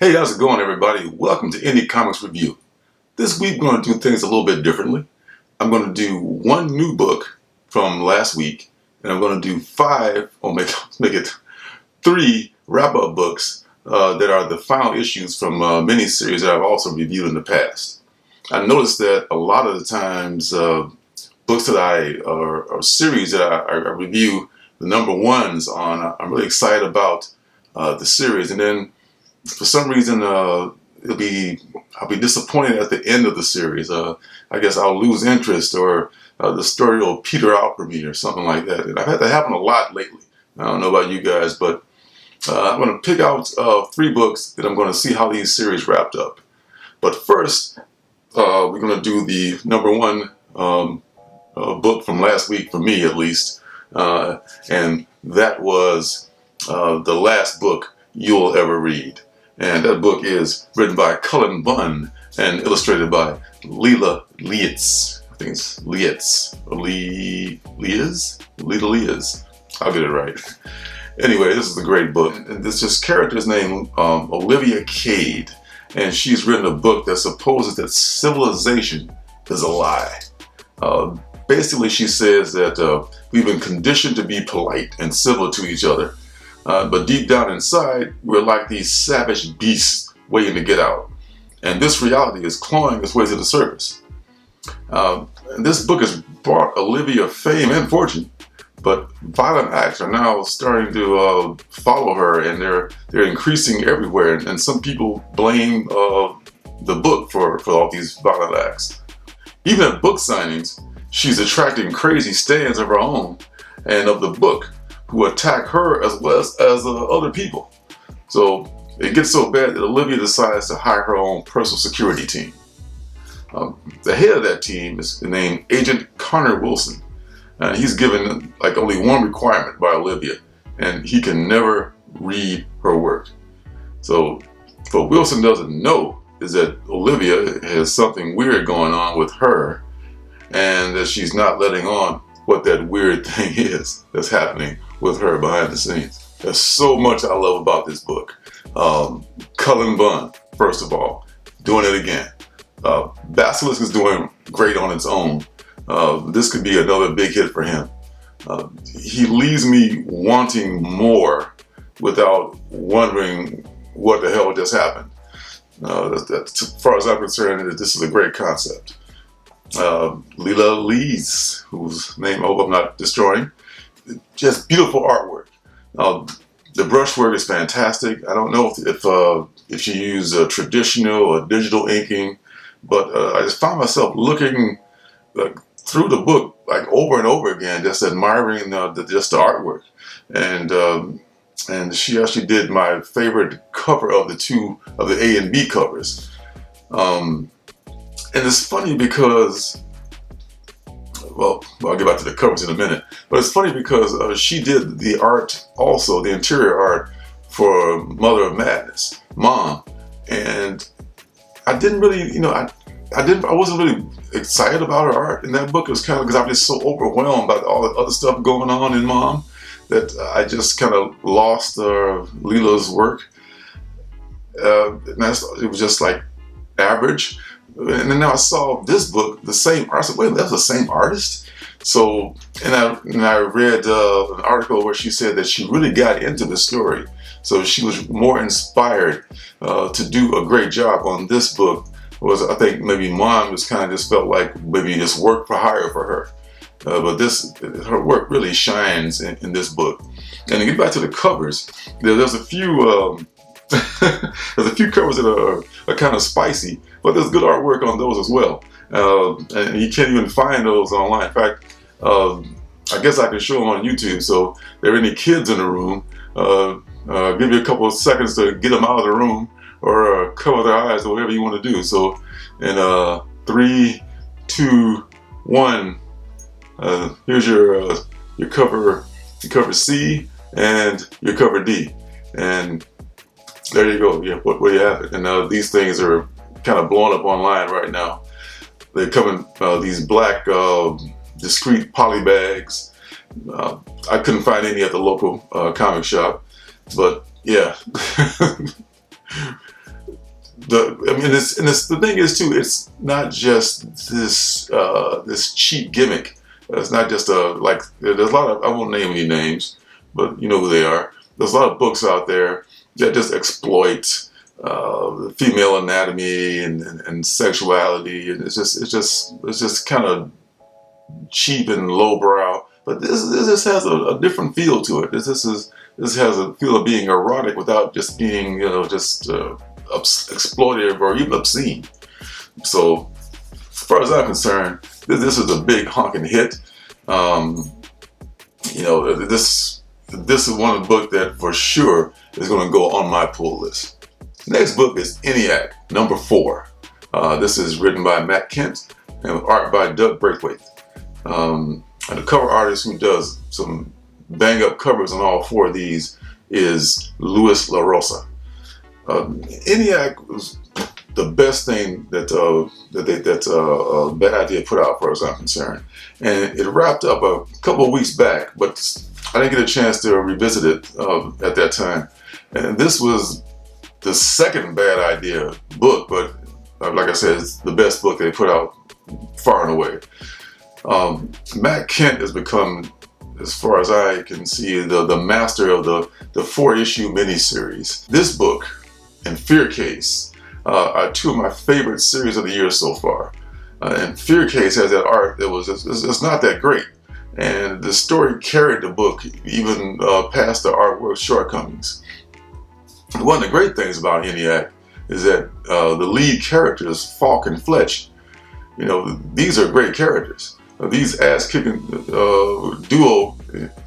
Hey, how's it going, everybody? Welcome to Indie Comics Review. This week, we're going to do things a little bit differently. I'm going to do one new book from last week, and I'm going to do five, or make it three wrap-up books that are the final issues from mini-series that I've also reviewed in the past. I noticed that a lot of the times, books that or series that I review, the number ones on, I'm really excited about the series, and then for some reason, I'll be disappointed at the end of the series. I guess I'll lose interest, or the story will peter out for me, or something like that. And I've had that happen a lot lately. I don't know about you guys, but I'm going to pick out three books that I'm going to see how these series wrapped up. But first, we're going to do the number one book from last week, for me at least, and that was the last book you'll ever read. And that book is written by Cullen Bunn and illustrated by Leila Lietz. I think it's Lietz. Leila Lietz. I'll get it right. Anyway, this is a great book. And this character's name, Olivia Cade. And she's written a book that supposes that civilization is a lie. Basically, she says that we've been conditioned to be polite and civil to each other. But deep down inside, we're like these savage beasts waiting to get out. And this reality is clawing its way to the surface. This book has brought Olivia fame and fortune, but violent acts are now starting to follow her, and they're increasing everywhere. And some people blame the book for all these violent acts. Even at book signings, she's attracting crazy stands of her own and of the book, who attack her as well as other people. So it gets so bad that Olivia decides to hire her own personal security team. The head of that team is named Agent Connor Wilson. And he's given like only one requirement by Olivia, and he can never read her work. So what Wilson doesn't know is that Olivia has something weird going on with her, and that she's not letting on what that weird thing is that's happening with her behind the scenes. There's so much I love about this book. Cullen Bunn, first of all, doing it again. Basilisk is doing great on its own. This could be another big hit for him. He leaves me wanting more without wondering what the hell just happened. As far as I'm concerned, this is a great concept. Leila Lietz, whose name I hope I'm not destroying. Just beautiful artwork. The brushwork is fantastic. I don't know if you use traditional or digital inking, but I just found myself looking through the book like over and over again, just admiring just the artwork. And she actually did my favorite cover of the A and B covers. And it's funny because, well, I'll get back to the covers in a minute. But it's funny because she did the art also, the interior art for Mother of Madness, Mom. And I didn't really, I wasn't really excited about her art in that book. It was kind of because I'm just so overwhelmed by all the other stuff going on in Mom that I just kind of lost Leila's work. It was just like average. And then now I saw this book, the same artist. Wait, that's the same artist? So, and I read an article where she said that she really got into the story. So she was more inspired to do a great job on this book. I think maybe Mom just kind of just felt like maybe just work for hire for her. But her work really shines in this book. And to get back to the covers, there's a few covers that are kind of spicy, but there's good artwork on those as well. And you can't even find those online. In fact, I guess I can show them on YouTube. So if there are any kids in the room, give you a couple of seconds to get them out of the room, or cover their eyes, or whatever you want to do. So in 3, 2, 1, here's your cover C and your cover D, and there you go. Yeah, what do you have it? And these things are kind of blowing up online right now. They come in these black discreet poly bags. I couldn't find any at the local comic shop, but yeah. The thing is too, it's not just this cheap gimmick. It's not just there's a lot of, I won't name any names, but you know who they are. There's a lot of books out there that just exploit female anatomy and sexuality, and it's just kind of cheap and lowbrow. But this has a different feel to it. This has a feel of being erotic without just being exploitative or even obscene. So, as far as I'm concerned, this is a big honking hit. This is one of the books that for sure is going to go on my pull list. Next book is ENIAC number 4. This is written by Matt Kent and art by Doug Braithwaite. And the cover artist who does some bang up covers on all 4 of these is Luis La Rosa. ENIAC was the best thing that Bad Idea put out, as far as I'm concerned, and it wrapped up a couple of weeks back, but I didn't get a chance to revisit it at that time. And this was the second Bad Idea book, but like I said, it's the best book they put out far and away. Matt Kent has become, as far as I can see, the master of the 4-issue miniseries. This book and Fear Case are 2 of my favorite series of the year so far. And Fear Case has that art that it's not that great. And the story carried the book even past the artwork's shortcomings. One of the great things about ENIAC is that the lead characters, Falk and Fletch, these are great characters. These ass-kicking duo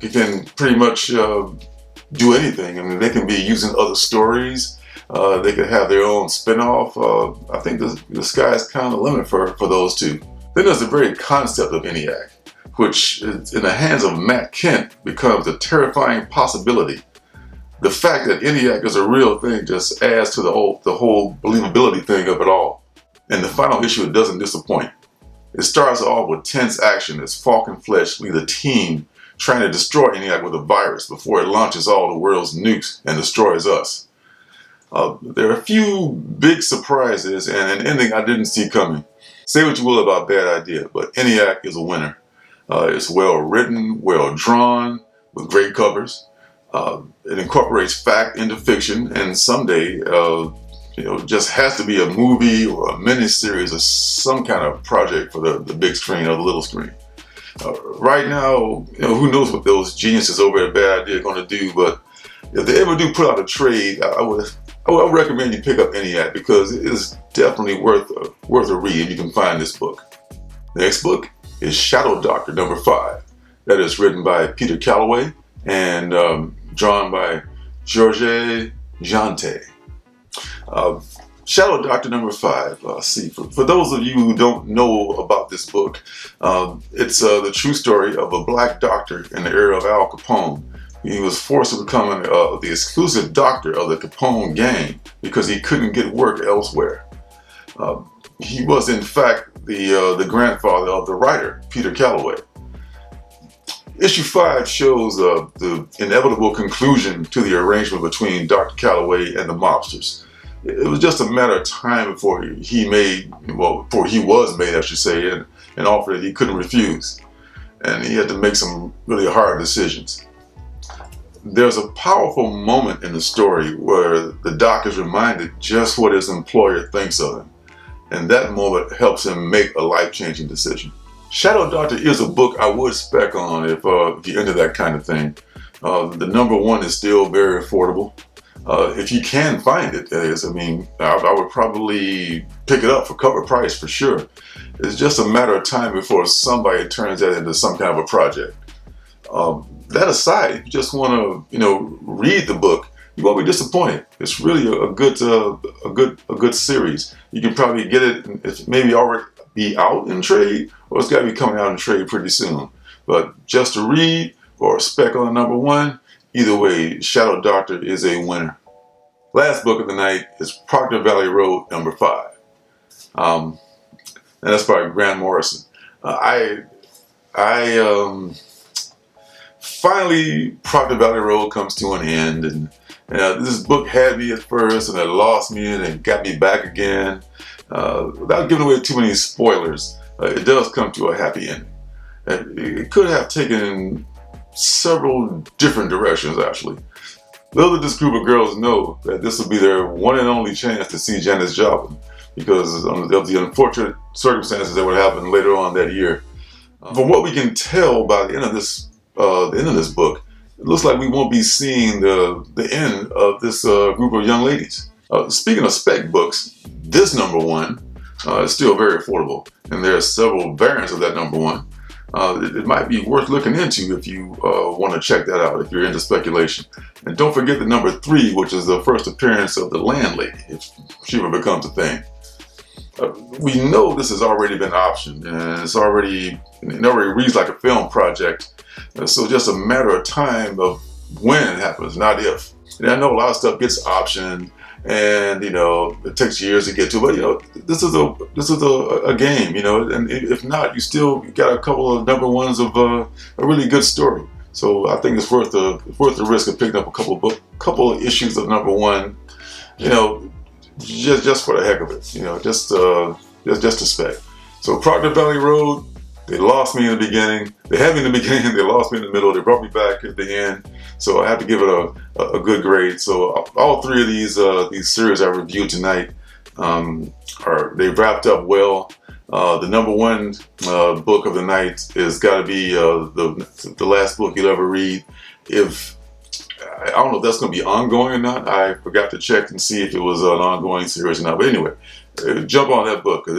can pretty much do anything. I mean, they can be using other stories. They could have their own spin-off. I think the sky's kind of the limit for those 2. Then there's the very concept of ENIAC, which in the hands of Matt Kent becomes a terrifying possibility. The fact that ENIAC is a real thing just adds to the whole believability thing of it all. And the final issue, it doesn't disappoint. It starts off with tense action as Falk and Fletch lead a team trying to destroy ENIAC with a virus before it launches all the world's nukes and destroys us. There are a few big surprises and an ending I didn't see coming. Say what you will about Bad Idea, but ENIAC is a winner. It's well written, well drawn, with great covers. It incorporates fact into fiction, and someday, just has to be a movie or a miniseries or some kind of project for the big screen or the little screen. Right now, who knows what those geniuses over at Bad Idea are going to do, but if they ever do put out a trade, I would recommend you pick up ENIAC because it is definitely worth a read. You can find this book. Next book is Shadow Doctor number 5. That is written by Peter Calloway and drawn by Georges Jeantet. Shadow Doctor number 5. For those of you who don't know about this book, it's the true story of a black doctor in the era of Al Capone. He was forced to become the exclusive doctor of the Capone gang because he couldn't get work elsewhere. He was, in fact, the grandfather of the writer, Peter Calloway. Issue 5 shows the inevitable conclusion to the arrangement between Dr. Calloway and the mobsters. It was just a matter of time before he was made, I should say, an offer that he couldn't refuse. And he had to make some really hard decisions. There's a powerful moment in the story where the doc is reminded just what his employer thinks of him. And that moment helps him make a life-changing decision. Shadow Doctor is a book I would spec on if you're into that kind of thing. The number 1 is still very affordable. If you can find it, that is. I mean, I would probably pick it up for cover price for sure. It's just a matter of time before somebody turns that into some kind of a project. That aside, if you just want to, read the book, you won't be disappointed. It's really a good series. You can probably get it. It's maybe already be out in trade, or it's got to be coming out in trade pretty soon. But just to read or spec on number 1, either way, Shadow Doctor is a winner. Last book of the night is Proctor Valley Road number 5, and that's by Grant Morrison. Finally, Proctor Valley Road comes to an end, This book had me at first, and it lost me, and it got me back again. Without giving away too many spoilers, it does come to a happy ending. It could have taken several different directions, actually. Little did this group of girls know that this would be their one and only chance to see Janis Joplin, because of the unfortunate circumstances that would happen later on that year. From what we can tell by the end of this book, it looks like we won't be seeing the end of this group of young ladies. Speaking of spec books, this #1 is still very affordable, and there are several variants of that #1. It might be worth looking into if you want to check that out, if you're into speculation. And don't forget the #3, which is the first appearance of the landlady, if she ever becomes a thing. We know this has already been optioned, and it already reads like a film project. So just a matter of time of when it happens, not if. And I know a lot of stuff gets optioned, and it takes years to get to, but this is a game, and if not, you still got a couple of #1s of a really good story. So I think it's worth the risk of picking up a couple of issues of #1, just for the heck of it, just to spec. So Proctor Valley Road, they lost me in the beginning. They had me in the beginning, they lost me in the middle, they brought me back at the end. So I have to give it a good grade. So all three of these series I reviewed tonight, they've wrapped up well. The #1 book of the night is got to be the last book you'll ever read. I don't know if that's going to be ongoing or not. I forgot to check and see if it was an ongoing series or not. But anyway, jump on that book, because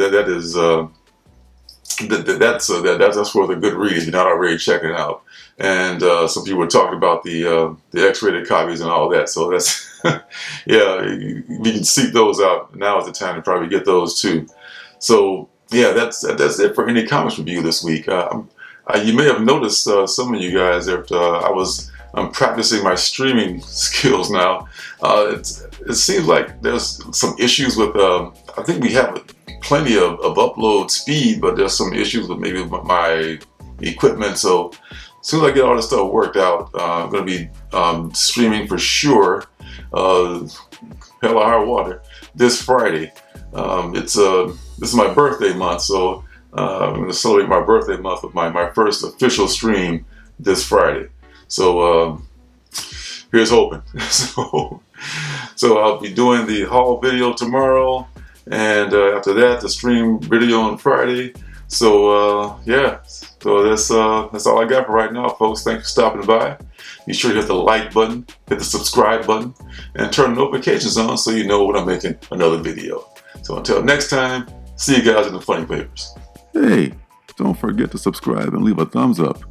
that's worth a good read if you're not already checking it out. And some people were talking about the X-rated copies and all that. So that's yeah, you can seek those out. Now is the time to probably get those too. So yeah, that's it for Indie Comics Review this week. You may have noticed, some of you guys, that I'm practicing my streaming skills now. It seems like there's some issues with, I think we have plenty of upload speed, but there's some issues with maybe my equipment. So as soon as I get all this stuff worked out, I'm going to be streaming for sure, hell or high water, this Friday. This is my birthday month, so I'm going to celebrate my birthday month with my first official stream this Friday. So here's hoping. So I'll be doing the haul video tomorrow, and after that, the stream video on Friday. So yeah, so that's all I got for right now, folks. Thanks for stopping by. Be sure to hit the like button, hit the subscribe button, and turn notifications on so you know when I'm making another video. So until next time, see you guys in the funny papers. Hey, don't forget to subscribe and leave a thumbs up.